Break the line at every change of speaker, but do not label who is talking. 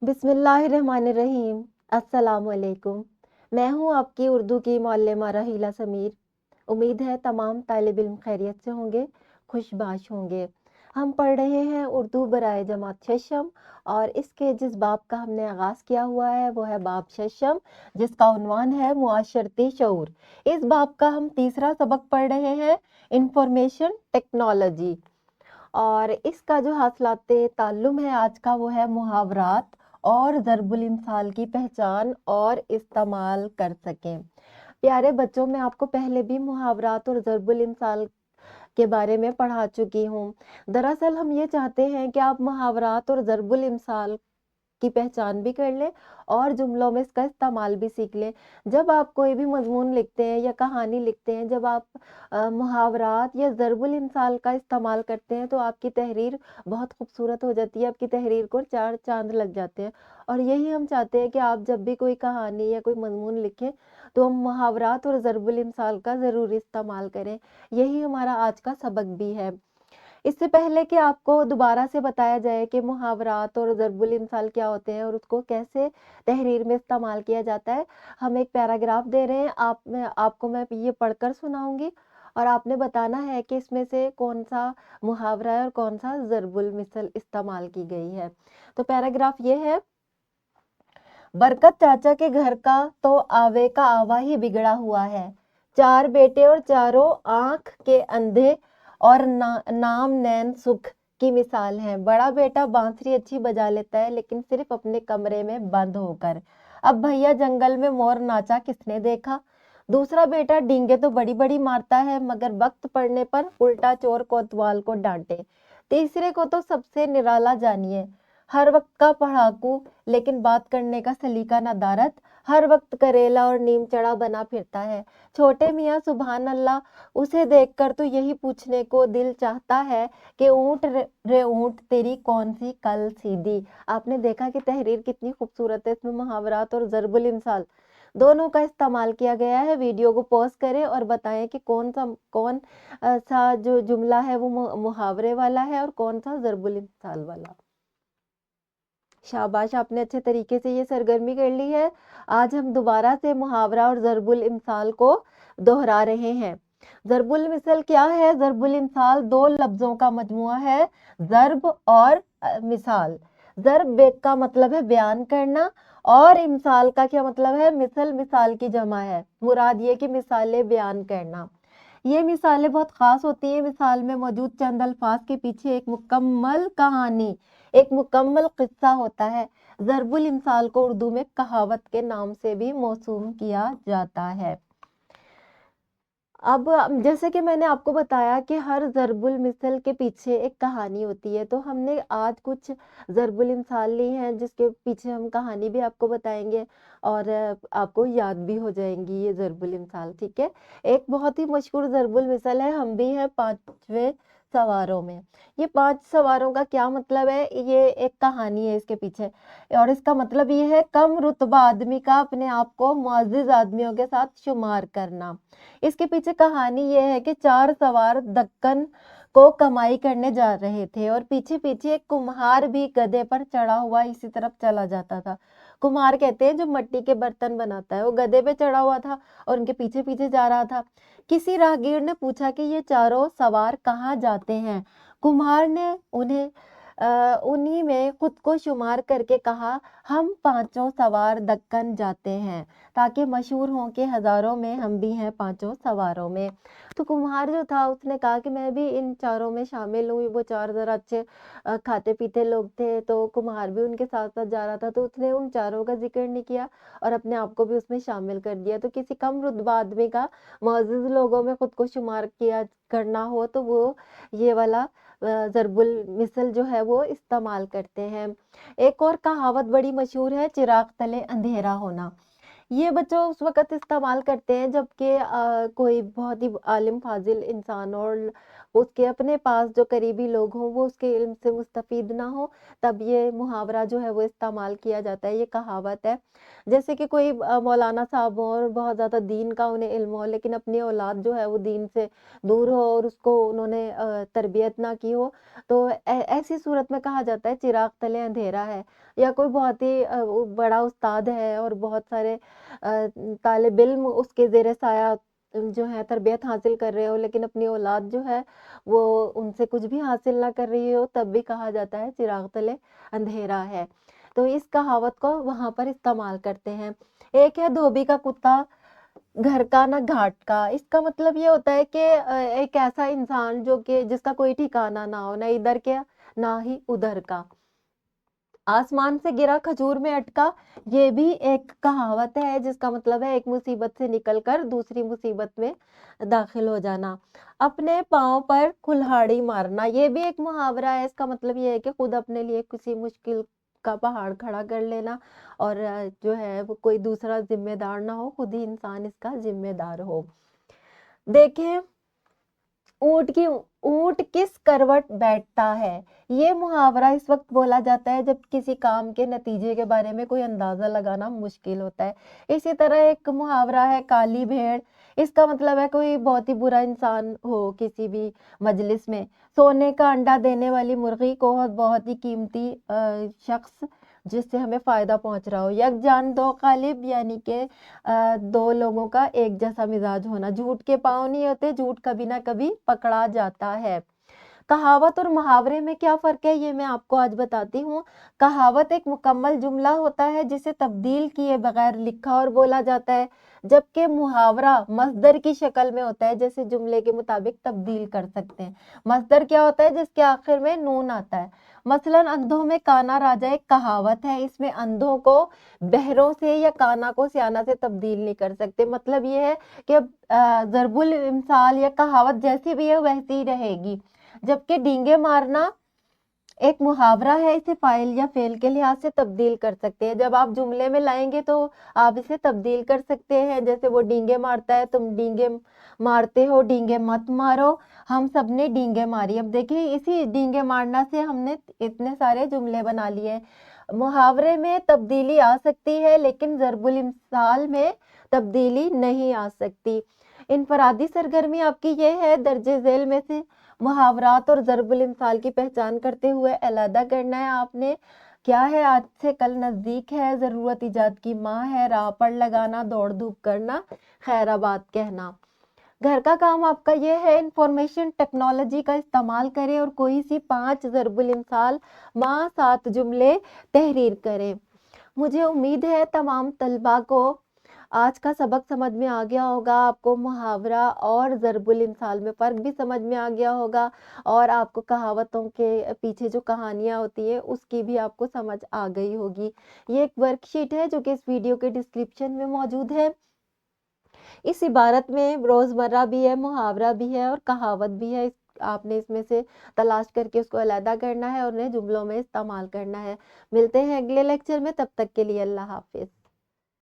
बिस्मिल्लाहिर्रहमानिर्रहीम। अस्सलाम वालेकुम। मैं हूँ आपकी उर्दू की मौल्लमा रहीला समीर। उम्मीद है तमाम तालिब इल्म खैरियत से होंगे, खुशबाश होंगे। हम पढ़ रहे हैं उर्दू बराए जमात शशम और इसके जिस बाब का हमने आगाज़ किया हुआ है वो है बाब शशम, जिसका उन्वान है मुआशरती शऊर। इस बाब का हम तीसरा सबक पढ़ रहे हैं, इंफॉर्मेशन टेक्नोलॉजी। और इसका जो हासिलात ताल्लुम है आज का वो है मुहावरात और ज़रबुल इम्साल की पहचान और इस्तेमाल कर सकें। प्यारे बच्चों, मैं आपको पहले भी मुहावरात और ज़रबुल इम्साल के बारे में पढ़ा चुकी हूँ। दरअसल हम ये चाहते हैं कि आप मुहावरात और ज़रबुल इम्साल की पहचान भी कर लें और जुमलों में इसका इस्तेमाल भी सीख लें। जब आप कोई भी मज़मून लिखते हैं या कहानी लिखते हैं, जब आप मुहावरात या ज़रबुल इम्साल का इस्तेमाल करते हैं तो आपकी तहरीर बहुत खूबसूरत हो जाती है, आपकी तहरीर को 4 चाँद लग जाते हैं। और यही हम चाहते हैं कि आप जब भी कोई कहानी या कोई मज़मून लिखें तो हम मुहावरात और ज़रबुल इम्साल का ज़रूर इस्तेमाल करें। यही हमारा आज का सबक भी है। इससे पहले कि आपको दोबारा से बताया जाए कि मुहावरात और ज़रबुल इम्साल क्या होते हैं और उसको कैसे तहरीर में इस्तेमाल किया जाता है, हम एक पैराग्राफ दे रहे हैं। आपको मैं ये पढ़कर सुनाऊंगी और आपने बताना है कि इसमें से कौन सा मुहावरा है और कौन सा ज़रबुल मिसल इस्तेमाल की गई है। तो पैराग्राफ ये है, बरकत चाचा के घर का तो आवे का आवा ही बिगड़ा हुआ है। 4 बेटे और चारों आंख के अंधे और नाम नैन सुख की मिसाल है। बड़ा बेटा बांसुरी अच्छी बजा लेता है लेकिन सिर्फ अपने कमरे में बंद होकर। अब भैया जंगल में मोर नाचा किसने देखा। दूसरा बेटा डींगे तो बड़ी बड़ी मारता है मगर वक्त पड़ने पर उल्टा चोर कोतवाल को डांटे। तीसरे को तो सबसे निराला जानिए, हर वक्त का पढ़ाकू लेकिन बात करने का सलीका नदारत, हर वक्त करेला और नीम चढ़ा बना फिरता है। छोटे मियाँ सुभान अल्लाह, उसे देखकर तो यही पूछने को दिल चाहता है कि ऊंट रे ऊंट तेरी कौन सी कल सीधी। आपने देखा कि तहरीर कितनी खूबसूरत है, इसमें मुहावरात और ज़रबुल इम्साल दोनों का इस्तेमाल किया गया है। वीडियो को पॉज करें और बताएं कि कौन सा जो जुमला है वो मुहावरे वाला है और कौन सा ज़रबुल इम्साल वाला। शाबाश, आपने अच्छे तरीके से ये सरगर्मी कर ली है। आज हम दोबारा से मुहावरा और ज़रबुल इम्साल को दोहरा रहे हैं। ज़रबुल मिसल क्या है? ज़रबुल इम्साल 2 लफ्ज़ों का मजमुआ है, ज़रब और मिसाल। ज़रब का मतलब है बयान करना और इम्साल का क्या मतलब है? मिसल, मिसाल की जमा है। मुराद ये कि मिसालें बयान करना। ये मिसालें बहुत ख़ास होती हैं। मिसाल में मौजूद चंद अल्फाज के पीछे एक मुकम्मल कहानी, एक मुकम्मल किस्सा होता है। ज़रबुल इम्साल को उर्दू में कहावत के नाम से भी मौसूम किया जाता है। अब जैसे कि मैंने आपको बताया कि हर ज़रबुल मिसल के पीछे एक कहानी होती है, तो हमने आज कुछ ज़रबुल इम्साल ली हैं जिसके पीछे हम कहानी भी आपको बताएंगे और आपको याद भी हो जाएंगी ये ज़रबुल इम्साल, ठीक है। एक बहुत ही मशहूर ज़रबुल मिसल है, हम भी हैं 5वें सवारों में। ये 5 सवारों का क्या मतलब है? ये एक कहानी है इसके पीछे और इसका मतलब ये है कम रुतबा आदमी का अपने आप को मुअज़्ज़िज़ आदमियों के साथ शुमार करना। इसके पीछे कहानी ये है कि 4 सवार दक्कन को कमाई करने जा रहे थे और पीछे पीछे एक कुम्हार भी गधे पर चढ़ा हुआ इसी तरफ चला जाता था। कुम्हार कहते हैं जो मिट्टी के बर्तन बनाता है, वो गधे पे चढ़ा हुआ था और उनके पीछे पीछे जा रहा था। किसी राहगीर ने पूछा कि ये चारों सवार कहाँ जाते हैं। कुम्हार ने उन्हीं में खुद को शुमार करके कहा, हम 5 सवार दक्कन जाते हैं ताकि मशहूर हों कि हजारों में हम भी हैं 5 सवारों में। तो कुम्हार जो था उसने कहा कि मैं भी इन चारों में शामिल हूँ। वो 4 जरा अच्छे खाते पीते लोग थे तो कुम्हार भी उनके साथ साथ जा रहा था, तो उसने उन चारों का जिक्र नहीं किया और अपने आप को भी उसमें शामिल कर दिया। तो किसी कम रुतबा आदमी का मुअज़्ज़िज़ लोगों में खुद को शुमार किया करना हो तो वो ये वाला ज़रबुल मिसल जो है वो इस्तेमाल करते हैं। एक और कहावत बड़ी मशहूर है, चिराग तले अंधेरा होना। ये बच्चों उस वक़्त इस्तेमाल करते हैं जबकि कोई बहुत ही आलिम फाज़िल इंसान और उसके अपने पास जो करीबी लोग हों वो उसके इल्म से मुस्तफ़ीद ना हो, तब ये मुहावरा जो है वो इस्तेमाल किया जाता है, ये कहावत है। जैसे कि कोई मौलाना साहब हों और बहुत ज़्यादा दीन का उन्हें इल्म हो, लेकिन अपनी औलाद जो है वो दीन से दूर हो और उसको उन्होंने तरबियत ना की हो, तो ऐसी सूरत में कहा जाता है चिराग तले अंधेरा है। या कोई बहुत ही बड़ा उस्ताद है और बहुत सारे तालिब इल्म उसके ज़ेरे साया जो है तरबियत हासिल कर रहे हो, लेकिन अपनी औलाद जो है वो उनसे कुछ भी हासिल ना कर रही हो, तब भी कहा जाता है चिराग तले अंधेरा है। तो इस कहावत को वहाँ पर इस्तेमाल करते हैं। एक है धोबी का कुत्ता घर का ना घाट का। इसका मतलब ये होता है कि एक ऐसा इंसान जो कि जिसका कोई ठिकाना ना हो, ना इधर के ना ही उधर का। आसमान से गिरा खजूर में अटका, ये भी एक कहावत है जिसका मतलब है एक मुसीबत से निकलकर दूसरी मुसीबत में दाखिल हो जाना। अपने पाँव पर कुल्हाड़ी मारना, ये भी एक मुहावरा है। इसका मतलब ये है कि खुद अपने लिए किसी मुश्किल का पहाड़ खड़ा कर लेना और जो है वो कोई दूसरा जिम्मेदार ना हो, खुद ही इंसान इसका जिम्मेदार हो। देखें ऊँट किस करवट बैठता है। ये मुहावरा इस वक्त बोला जाता है जब किसी काम के नतीजे के बारे में कोई अंदाजा लगाना मुश्किल होता है। इसी तरह एक मुहावरा है काली भेड़। इसका मतलब है कोई बहुत ही बुरा इंसान हो किसी भी मजलिस में। सोने का अंडा देने वाली मुर्गी को बहुत ही कीमती शख्स जिससे हमें फायदा पहुंच रहा हो। यक जान दो कालिब, यानी कि दो लोगों का एक जैसा मिजाज होना। झूठ के पाँव नहीं होते, झूठ कभी ना कभी पकड़ा जाता है। कहावत और मुहावरे में क्या फ़र्क है, ये मैं आपको आज बताती हूँ। कहावत एक मुकम्मल जुमला होता है जिसे तब्दील किए बगैर लिखा और बोला जाता है, जबकि मुहावरा मस्दर की शक्ल में होता है, जैसे जुमले के मुताबिक तब्दील कर सकते हैं। मस्दर क्या होता है, जिसके आखिर में नून आता है। मसलन अंधों में काना राजा एक कहावत है। इसमें अंधों को बहरों से या काना को स्याना से तब्दील नहीं कर सकते। मतलब ये है कि ज़रबुल इम्साल या कहावत जैसी भी है वैसी ही रहेगी। जबकि डींगे मारना एक मुहावरा है, इसे फाइल या फेल के लिहाज से तब्दील कर सकते हैं। जब आप जुमले में लाएंगे तो आप इसे तब्दील कर सकते हैं। जैसे वो डींगे मारता है, तुम डींगे मारते हो, डींगे मत मारो, हम सब ने डींगे मारी। अब देखिए इसी डींगे मारना से हमने इतने सारे जुमले बना लिए। मुहावरे में तब्दीली आ सकती है लेकिन ज़रबुल इम्साल में तब्दीली नहीं आ सकती। इनफरादी सरगर्मी आपकी ये है दर्जे झेल में से मुहावरात और ज़रबुल इम्साल की पहचान करते हुए अलहदा करना है आपने। क्या है, आज से कल नज़दीक है, ज़रूरत इजाद की माँ है, राह पर लगाना, दौड़ धूप करना, खैराबाद कहना। घर का काम आपका ये है इंफॉर्मेशन टेक्नोलॉजी का इस्तेमाल करें और कोई सी 5 ज़रबुल इम्साल माँ 7 जुमले तहरीर करें। मुझे उम्मीद है तमाम तलबा को आज का सबक समझ में आ गया होगा, आपको मुहावरा और ज़रबुल इम्साल में फ़र्क भी समझ में आ गया होगा और आपको कहावतों के पीछे जो कहानियाँ होती है उसकी भी आपको समझ आ गई होगी। ये एक वर्कशीट है जो कि इस वीडियो के डिस्क्रिप्शन में मौजूद है। इस इबारत में रोज़मर्रा भी है, मुहावरा भी है और कहावत भी है। आपने इसमें से तलाश करके उसको अलहदा करना है और उन्हें जुमलों में इस्तेमाल करना है। मिलते हैं अगले लेक्चर में, तब तक के लिए अल्लाह हाफ़िज़।